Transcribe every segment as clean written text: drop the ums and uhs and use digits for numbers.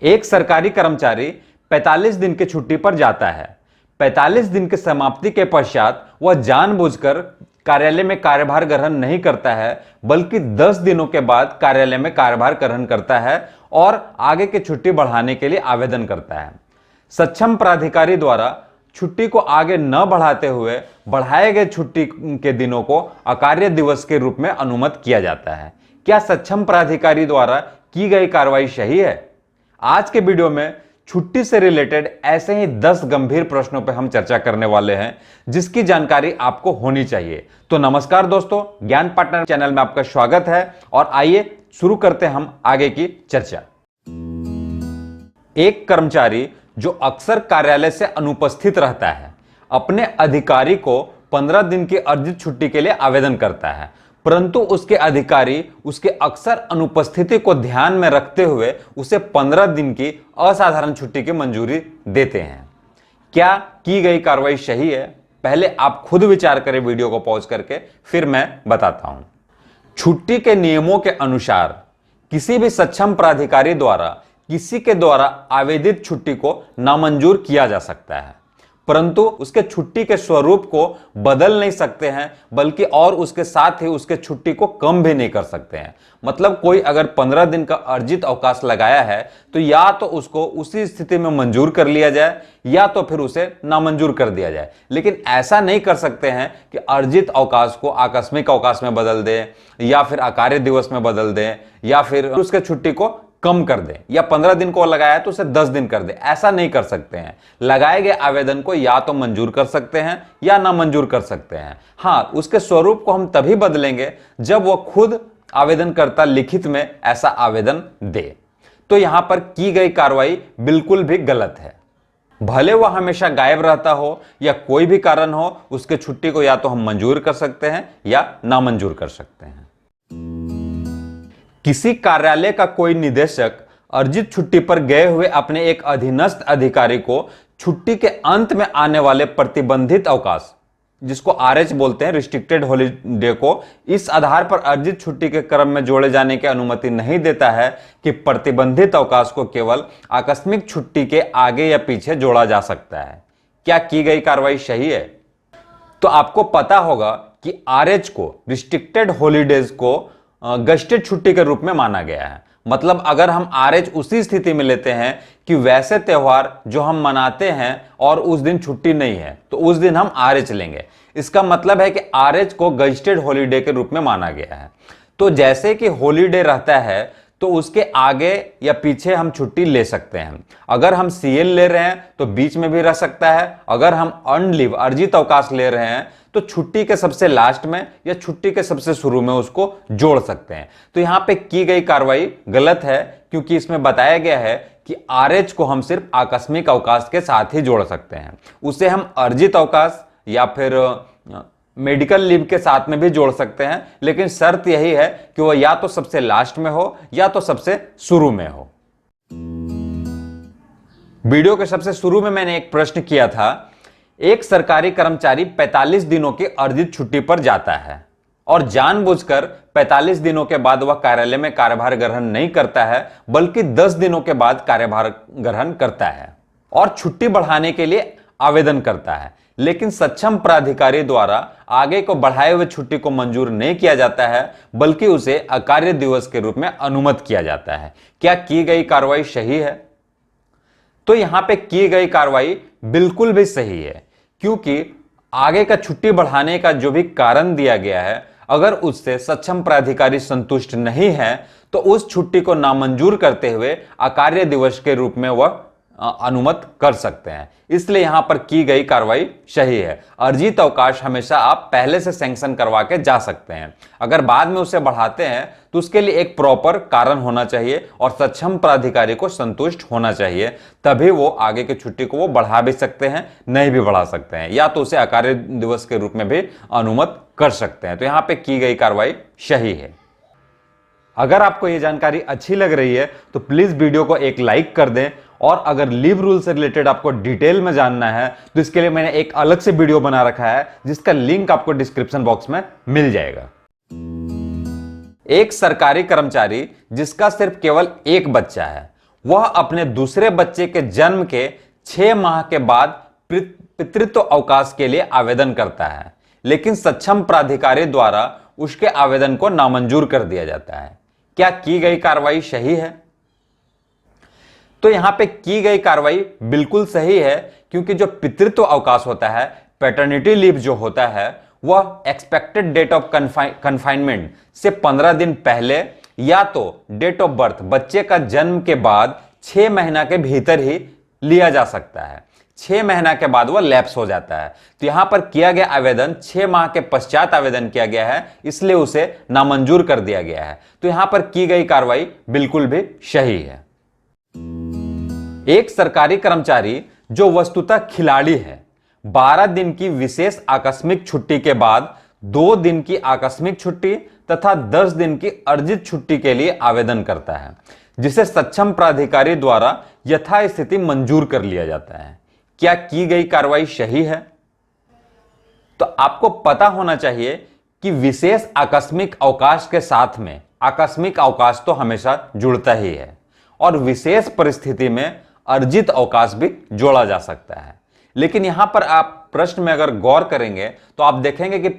एक सरकारी कर्मचारी 45 दिन की छुट्टी पर जाता है। 45 दिन की समाप्ति के पश्चात वह जानबूझकर कार्यालय में कार्यभार ग्रहण नहीं करता है, बल्कि 10 दिनों के बाद कार्यालय में कार्यभार ग्रहण करता है और आगे की छुट्टी बढ़ाने के लिए आवेदन करता है। सक्षम प्राधिकारी द्वारा छुट्टी को आगे न बढ़ाते हुए बढ़ाए गए छुट्टी के दिनों को अकार्य दिवस के रूप में अनुमत किया जाता है। क्या सक्षम प्राधिकारी द्वारा की गई कार्रवाई सही है? आज के वीडियो में छुट्टी से रिलेटेड ऐसे ही 10 गंभीर प्रश्नों पर हम चर्चा करने वाले हैं, जिसकी जानकारी आपको होनी चाहिए। तो नमस्कार दोस्तों, ज्ञान पार्टनर चैनल में आपका स्वागत है और आइए शुरू करते हैं हम आगे की चर्चा। एक कर्मचारी जो अक्सर कार्यालय से अनुपस्थित रहता है, अपने अधिकारी को 15 दिन की अर्जित छुट्टी के लिए आवेदन करता है, परंतु उसके अधिकारी उसके अक्सर अनुपस्थिति को ध्यान में रखते हुए उसे 15 दिन की असाधारण छुट्टी की मंजूरी देते हैं। क्या की गई कार्रवाई सही है? पहले आप खुद विचार करें वीडियो को पॉज करके, फिर मैं बताता हूं। छुट्टी के नियमों के अनुसार किसी भी सक्षम प्राधिकारी द्वारा किसी के द्वारा आवेदित छुट्टी को नामंजूर किया जा सकता है, परंतु उसके छुट्टी के स्वरूप को बदल नहीं सकते हैं, बल्कि और उसके साथ ही उसके छुट्टी को कम भी नहीं कर सकते हैं। मतलब कोई अगर 15 दिन का अर्जित अवकाश लगाया है तो या तो उसको उसी स्थिति में मंजूर कर लिया जाए या तो फिर उसे नामंजूर कर दिया जाए। लेकिन ऐसा नहीं कर सकते हैं कि अर्जित अवकाश को आकस्मिक अवकाश में बदल दें या फिर अकार्य दिवस में बदल दें या फिर उसके छुट्टी को कम कर दे या 15 दिन को लगाया है तो उसे 10 दिन कर दे। ऐसा नहीं कर सकते हैं। लगाए गए आवेदन को या तो मंजूर कर सकते हैं या ना मंजूर कर सकते हैं। हां, उसके स्वरूप को हम तभी बदलेंगे जब वह खुद आवेदनकर्ता लिखित में ऐसा आवेदन दे। तो यहां पर की गई कार्रवाई बिल्कुल भी गलत है। भले वह हमेशा गायब रहता हो या कोई भी कारण हो, उसके छुट्टी को या तो हम मंजूर कर सकते हैं या नामंजूर कर सकते हैं। किसी कार्यालय का कोई निदेशक अर्जित छुट्टी पर गए हुए अपने एक अधीनस्थ अधिकारी को छुट्टी के अंत में आने वाले प्रतिबंधित अवकाश, जिसको आरएच बोलते हैं, रिस्ट्रिक्टेड हॉलीडे को, इस आधार पर अर्जित छुट्टी के क्रम में जोड़े जाने की अनुमति नहीं देता है कि प्रतिबंधित अवकाश को केवल आकस्मिक छुट्टी के आगे या पीछे जोड़ा जा सकता है। क्या की गई कार्रवाई सही है? तो आपको पता होगा कि आरएच को, रिस्ट्रिक्टेड हॉलीडेज को, गस्टेड छुट्टी के रूप में माना गया है। मतलब अगर हम आरएच उसी स्थिति में लेते हैं कि वैसे त्योहार जो हम मनाते हैं और उस दिन छुट्टी नहीं है, तो उस दिन हम आरएच लेंगे। इसका मतलब है कि आरएच को गस्टेड हॉलीडे के रूप में माना गया है। तो जैसे कि हॉलीडे रहता है तो उसके आगे या पीछे हम छुट्टी ले सकते हैं। अगर हम सीएल ले रहे हैं तो बीच में भी रह सकता है। अगर हम अर्न लीव, अर्जित अवकाश ले रहे हैं तो छुट्टी के सबसे लास्ट में या छुट्टी के सबसे शुरू में उसको जोड़ सकते हैं। तो यहां पे की गई कार्रवाई गलत है, क्योंकि इसमें बताया गया है कि आरएच को हम सिर्फ आकस्मिक अवकाश के साथ ही जोड़ सकते हैं। उसे हम अर्जित अवकाश या फिर मेडिकल लीव के साथ में भी जोड़ सकते हैं, लेकिन शर्त यही है कि वह या तो सबसे लास्ट में हो या तो सबसे शुरू में हो। वीडियो के सबसे शुरू में मैंने एक प्रश्न किया था, एक सरकारी कर्मचारी 45 दिनों की अर्जित छुट्टी पर जाता है और जानबूझकर 45 दिनों के बाद वह कार्यालय में कार्यभार ग्रहण नहीं करता है, बल्कि 10 दिनों के बाद कार्यभार ग्रहण करता है और छुट्टी बढ़ाने के लिए आवेदन करता है। लेकिन सक्षम प्राधिकारी द्वारा आगे को बढ़ाए हुए छुट्टी को मंजूर नहीं किया जाता है, बल्कि उसे अकार्य दिवस के रूप में अनुमत किया जाता है। क्या की गई कार्रवाई सही है? तो यहां पे की गई कार्रवाई बिल्कुल भी सही है, क्योंकि आगे का छुट्टी बढ़ाने का जो भी कारण दिया गया है, अगर उससे सक्षम प्राधिकारी संतुष्ट नहीं है तो उस छुट्टी को नामंजूर करते हुए अकार्य दिवस के रूप में वह अनुमत कर सकते हैं। इसलिए यहां पर की गई कार्रवाई सही है। अर्जित अवकाश हमेशा आप पहले से सैंक्शन करवा के जा सकते हैं। अगर बाद में उसे बढ़ाते हैं तो उसके लिए एक प्रॉपर कारण होना चाहिए और सक्षम प्राधिकारी को संतुष्ट होना चाहिए, तभी वो आगे की छुट्टी को वो बढ़ा भी सकते हैं, नहीं भी बढ़ा सकते हैं, या तो उसे अकार्य दिवस के रूप में भी अनुमत कर सकते हैं। तो यहां पर की गई कार्रवाई सही है। अगर आपको यह जानकारी अच्छी लग रही है तो प्लीज वीडियो को एक लाइक कर दें, और अगर लीव रूल से रिलेटेड आपको डिटेल में जानना है तो इसके लिए मैंने एक अलग से वीडियो बना रखा है, जिसका लिंक आपको डिस्क्रिप्शन बॉक्स में मिल जाएगा। एक सरकारी कर्मचारी जिसका सिर्फ केवल एक बच्चा है, वह अपने दूसरे बच्चे के जन्म के 6 माह के बाद पितृत्व अवकाश के लिए आवेदन करता है, लेकिन सक्षम प्राधिकारी द्वारा उसके आवेदन को नामंजूर कर दिया जाता है। क्या की गई कार्रवाई सही है? तो यहां पे की गई कार्रवाई बिल्कुल सही है, क्योंकि जो पितृत्व अवकाश होता है, पैटर्निटी लीव जो होता है, वह एक्सपेक्टेड डेट ऑफ कन्फाइनमेंट से 15 दिन पहले या तो डेट ऑफ बर्थ, बच्चे का जन्म के बाद 6 महीना के भीतर ही लिया जा सकता है। 6 महीना के बाद वह लैप्स हो जाता है। तो यहां पर किया गया आवेदन 6 माह के पश्चात आवेदन किया गया है, इसलिए उसे नामंजूर कर दिया गया है। तो यहां पर की गई कार्रवाई बिल्कुल भी सही है। एक सरकारी कर्मचारी जो वस्तुतः खिलाड़ी है, 12 दिन की विशेष आकस्मिक छुट्टी के बाद 2 दिन की आकस्मिक छुट्टी तथा 10 दिन की अर्जित छुट्टी के लिए आवेदन करता है, जिसे सक्षम प्राधिकारी द्वारा यथास्थिति मंजूर कर लिया जाता है। क्या की गई कार्रवाई सही है? तो आपको पता होना चाहिए कि विशेष आकस्मिक अवकाश के साथ में आकस्मिक अवकाश तो हमेशा जुड़ता ही है, और विशेष परिस्थिति में अर्जित अवकाश भी जोड़ा जा सकता है। लेकिन यहां पर आप प्रश्न में अगर गौर करेंगे तो आप देखेंगे कि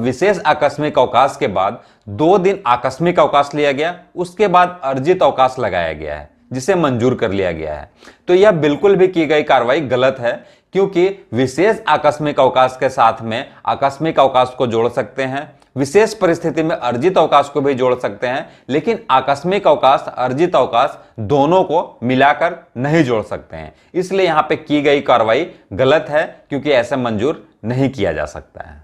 विशेष आकस्मिक अवकाश के बाद 2 दिन आकस्मिक अवकाश लिया गया, उसके बाद अर्जित अवकाश लगाया गया है, जिसे मंजूर कर लिया गया है। तो यह बिल्कुल भी की गई कार्रवाई गलत है, क्योंकि विशेष आकस्मिक अवकाश के साथ में आकस्मिक अवकाश को जोड़ सकते हैं, विशेष परिस्थिति में अर्जित अवकाश को भी जोड़ सकते हैं, लेकिन आकस्मिक अवकाश, अर्जित अवकाश दोनों को मिलाकर नहीं जोड़ सकते हैं। इसलिए यहां पे की गई कार्रवाई गलत है, क्योंकि ऐसे मंजूर नहीं किया जा सकता है।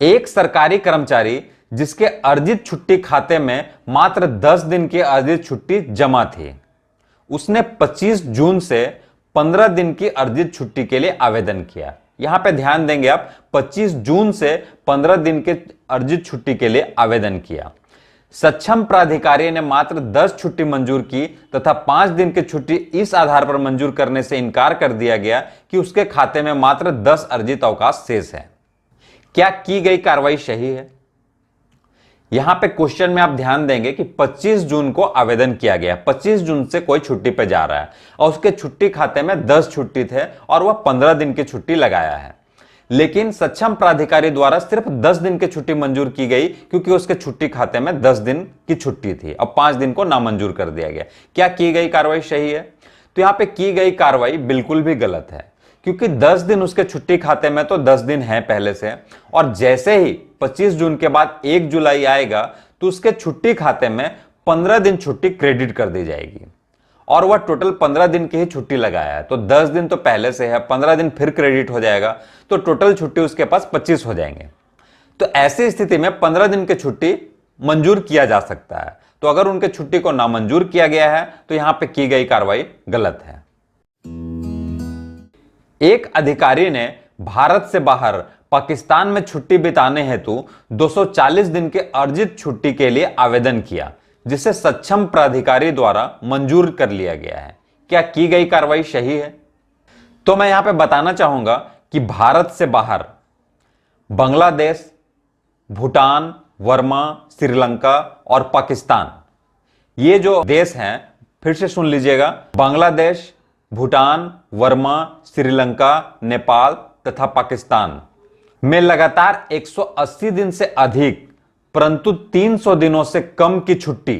एक सरकारी कर्मचारी जिसके अर्जित छुट्टी खाते में मात्र 10 दिन की अर्जित छुट्टी जमा थी, उसने 25 जून से 15 दिन की अर्जित छुट्टी के लिए आवेदन किया। यहां पे ध्यान देंगे आप, 25 जून से 15 दिन के अर्जित छुट्टी के लिए आवेदन किया। सक्षम प्राधिकारी ने मात्र 10 छुट्टी मंजूर की तथा 5 दिन की छुट्टी इस आधार पर मंजूर करने से इनकार कर दिया गया कि उसके खाते में मात्र 10 अर्जित अवकाश शेष है। क्या की गई कार्रवाई सही है? यहां पे क्वेश्चन में आप ध्यान देंगे कि 25 जून को आवेदन किया गया, 25 जून से कोई छुट्टी पे जा रहा है और उसके छुट्टी खाते में 10 छुट्टी थे और वह 15 दिन की छुट्टी लगाया है। लेकिन सक्षम प्राधिकारी द्वारा सिर्फ 10 दिन की छुट्टी मंजूर की गई, क्योंकि उसके छुट्टी खाते में 10 दिन की छुट्टी थी और 5 दिन को नामंजूर कर दिया गया। क्या की गई कार्रवाई सही है? तो यहां पे की गई कार्रवाई बिल्कुल भी गलत है, क्योंकि 10 दिन उसके छुट्टी खाते में तो 10 दिन है पहले से, और जैसे ही 25 जून के बाद 1 जुलाई आएगा तो उसके छुट्टी खाते में 15 दिन छुट्टी क्रेडिट कर दी जाएगी, और वह टोटल 15 दिन की ही छुट्टी लगाया है। तो 10 दिन तो पहले से है, 15 दिन फिर क्रेडिट हो जाएगा, तो टोटल छुट्टी उसके पास 25 हो जाएंगे। तो ऐसी स्थिति में 15 दिन की छुट्टी मंजूर किया जा सकता है। तो अगर उनके छुट्टी को नामंजूर किया गया है तो यहां पे की गई कार्रवाई गलत है। एक अधिकारी ने भारत से बाहर पाकिस्तान में छुट्टी बिताने हेतु 240 दिन के अर्जित छुट्टी के लिए आवेदन किया, जिसे सक्षम प्राधिकारी द्वारा मंजूर कर लिया गया है। क्या की गई कार्रवाई सही है? तो मैं यहां पे बताना चाहूंगा कि भारत से बाहर बांग्लादेश, भूटान, वर्मा, श्रीलंका और पाकिस्तान, ये जो देश हैं, फिर से सुन लीजिएगा, बांग्लादेश, भूटान, वर्मा, श्रीलंका, नेपाल तथा पाकिस्तान में लगातार 180 दिन से अधिक परंतु 300 दिनों से कम की छुट्टी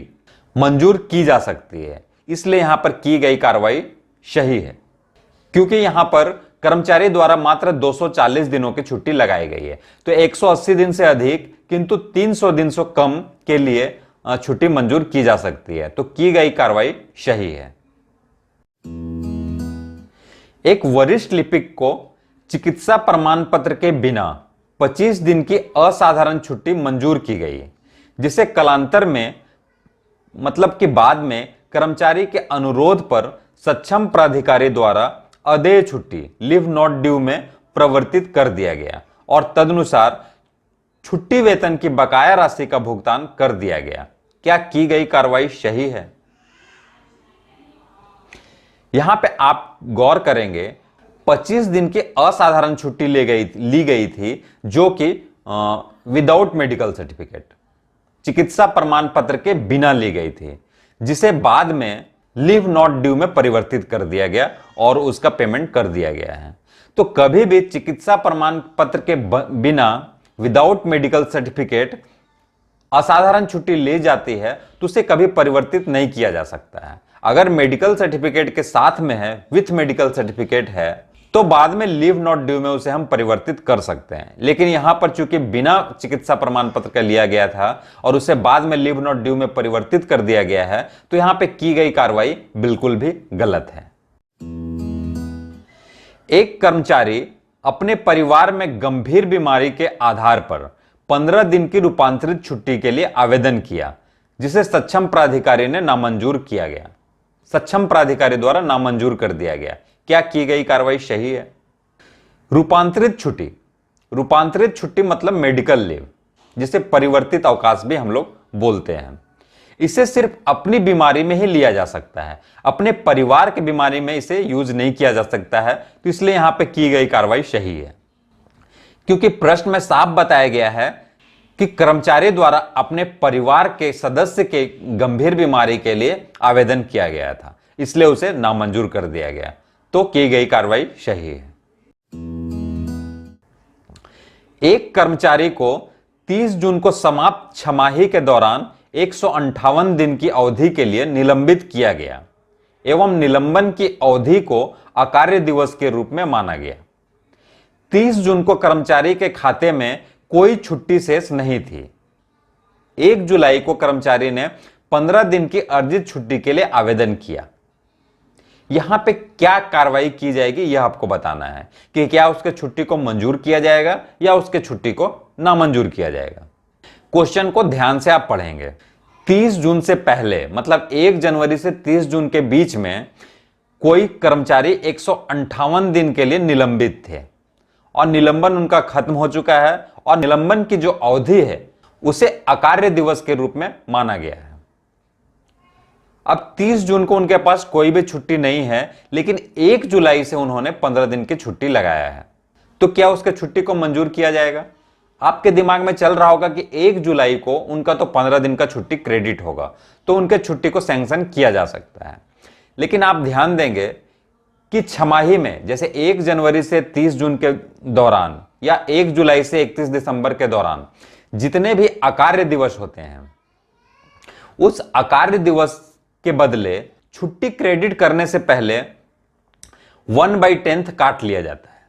मंजूर की जा सकती है। इसलिए यहां पर की गई कार्रवाई सही है, क्योंकि यहां पर कर्मचारी द्वारा मात्र 240 दिनों की छुट्टी लगाई गई है। तो 180 दिन से अधिक किंतु 300 दिन से कम के लिए छुट्टी मंजूर की जा सकती है। तो की गई कार्रवाई सही है। एक वरिष्ठ लिपिक को चिकित्सा प्रमाण पत्र के बिना 25 दिन की असाधारण छुट्टी मंजूर की गई, जिसे कालांतर में मतलब कि बाद में कर्मचारी के अनुरोध पर सक्षम प्राधिकारी द्वारा अदेय छुट्टी लीव नॉट ड्यू में परिवर्तित कर दिया गया और तदनुसार छुट्टी वेतन की बकाया राशि का भुगतान कर दिया गया। क्या की गई कार्रवाई सही है? यहां पे आप गौर करेंगे, 25 दिन की असाधारण छुट्टी ली गई थी, जो कि विदाउट मेडिकल सर्टिफिकेट, चिकित्सा प्रमाण पत्र के बिना ली गई थी, जिसे बाद में लीव नॉट ड्यू में परिवर्तित कर दिया गया और उसका पेमेंट कर दिया गया है। तो कभी भी चिकित्सा प्रमाण पत्र के बिना, विदाउट मेडिकल सर्टिफिकेट, असाधारण छुट्टी ली जाती है तो उसे कभी परिवर्तित नहीं किया जा सकता है। अगर मेडिकल सर्टिफिकेट के साथ में है, विथ मेडिकल सर्टिफिकेट है, तो बाद में लीव नॉट ड्यू में उसे हम परिवर्तित कर सकते हैं। लेकिन यहां पर चूंकि बिना चिकित्सा प्रमाण पत्र का लिया गया था और उसे बाद में लीव नॉट ड्यू में परिवर्तित कर दिया गया है, तो यहां पे की गई कार्रवाई बिल्कुल भी गलत है। एक कर्मचारी अपने परिवार में गंभीर बीमारी के आधार पर 15 दिन की रूपांतरित छुट्टी के लिए आवेदन किया, जिसे सक्षम प्राधिकारी ने नामंजूर किया गया। सक्षम प्राधिकारी द्वारा नामंजूर कर दिया गया। क्या की गई कार्रवाई सही है? रूपांतरित छुट्टी मतलब मेडिकल लीव, जिसे परिवर्तित अवकाश भी हम लोग बोलते हैं। इसे सिर्फ अपनी बीमारी में ही लिया जा सकता है, अपने परिवार की बीमारी में इसे यूज नहीं किया जा सकता है। तो इसलिए यहां पे की गई कार्रवाई सही है, क्योंकि प्रश्न में साफ बताया गया है कि कर्मचारी द्वारा अपने परिवार के सदस्य के गंभीर बीमारी के लिए आवेदन किया गया था, इसलिए उसे नामंजूर कर दिया गया। तो की गई कार्रवाई सही है। एक कर्मचारी को 30 जून को समाप्त छमाही के दौरान 158 दिन की अवधि के लिए निलंबित किया गया एवं निलंबन की अवधि को अकार्य दिवस के रूप में माना गया। 30 जून को कर्मचारी के खाते में कोई छुट्टी शेष नहीं थी। 1 जुलाई को कर्मचारी ने 15 दिन की अर्जित छुट्टी के लिए आवेदन किया। यहां पे क्या कार्रवाई की जाएगी यह आपको बताना है कि क्या उसके छुट्टी को मंजूर किया जाएगा या उसके छुट्टी को नामंजूर किया जाएगा। क्वेश्चन को ध्यान से आप पढ़ेंगे। 30 जून से पहले मतलब 1 जनवरी से 30 जून के बीच में कोई कर्मचारी 158 दिन के लिए निलंबित थे और निलंबन उनका खत्म हो चुका है और निलंबन की जो अवधि है उसे अकार्य दिवस के रूप में माना गया है। अब 30 जून को उनके पास कोई भी छुट्टी नहीं है, लेकिन 1 जुलाई से उन्होंने 15 दिन की छुट्टी लगाया है, तो क्या उसके छुट्टी को मंजूर किया जाएगा? आपके दिमाग में चल रहा होगा कि 1 जुलाई को उनका तो 15 दिन का छुट्टी क्रेडिट होगा, तो उनके छुट्टी को सैंक्शन किया जा सकता है। लेकिन आप ध्यान देंगे कि छमाही में जैसे 1 जनवरी से 30 जून के दौरान या 1 जुलाई से 31 दिसंबर के दौरान जितने भी अकार्य दिवस होते हैं, उस अकार्य दिवस के बदले छुट्टी क्रेडिट करने से पहले 1/10 काट लिया जाता है।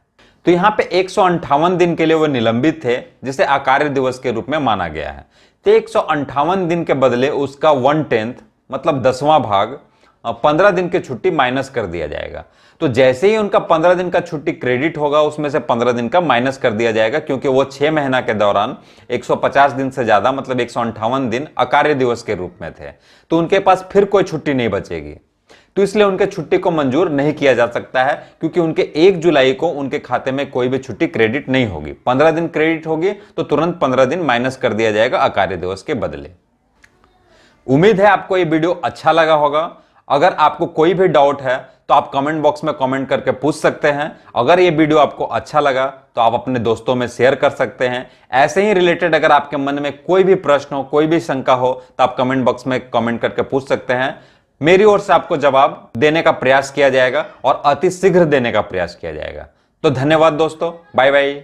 तो यहां पे 158 दिन के लिए वो निलंबित थे, जिसे अकार्य दिवस के रूप में माना गया है। तो 158 दिन के बदले उसका 1/10 मतलब 10वां भाग 15 दिन की छुट्टी माइनस कर दिया जाएगा। तो जैसे ही उनका 15 दिन का छुट्टी क्रेडिट होगा, उसमें से 15 दिन का माइनस कर दिया जाएगा, क्योंकि वो 6 महीना के दौरान 150 दिन से ज्यादा मतलब 158 दिन अकार्य दिवस के रूप में थे, तो उनके पास फिर कोई छुट्टी नहीं बचेगी। तो इसलिए उनके छुट्टी को मंजूर नहीं किया जा सकता है, क्योंकि उनके 1 जुलाई को उनके खाते में कोई भी छुट्टी क्रेडिट नहीं होगी। 15 दिन क्रेडिट होगी तो तुरंत 15 दिन माइनस कर दिया जाएगा अकार्य दिवस के बदले। उम्मीद है आपको ये वीडियो अच्छा लगा होगा। अगर आपको कोई भी डाउट है तो आप कमेंट बॉक्स में कमेंट करके पूछ सकते हैं। अगर ये वीडियो आपको अच्छा लगा तो आप अपने दोस्तों में शेयर कर सकते हैं। ऐसे ही रिलेटेड अगर आपके मन में कोई भी प्रश्न हो, कोई भी शंका हो, तो आप कमेंट बॉक्स में कमेंट करके पूछ सकते हैं। मेरी ओर से आपको जवाब देने का प्रयास किया जाएगा और अति शीघ्र देने का प्रयास किया जाएगा। तो धन्यवाद दोस्तों, बाय बाय।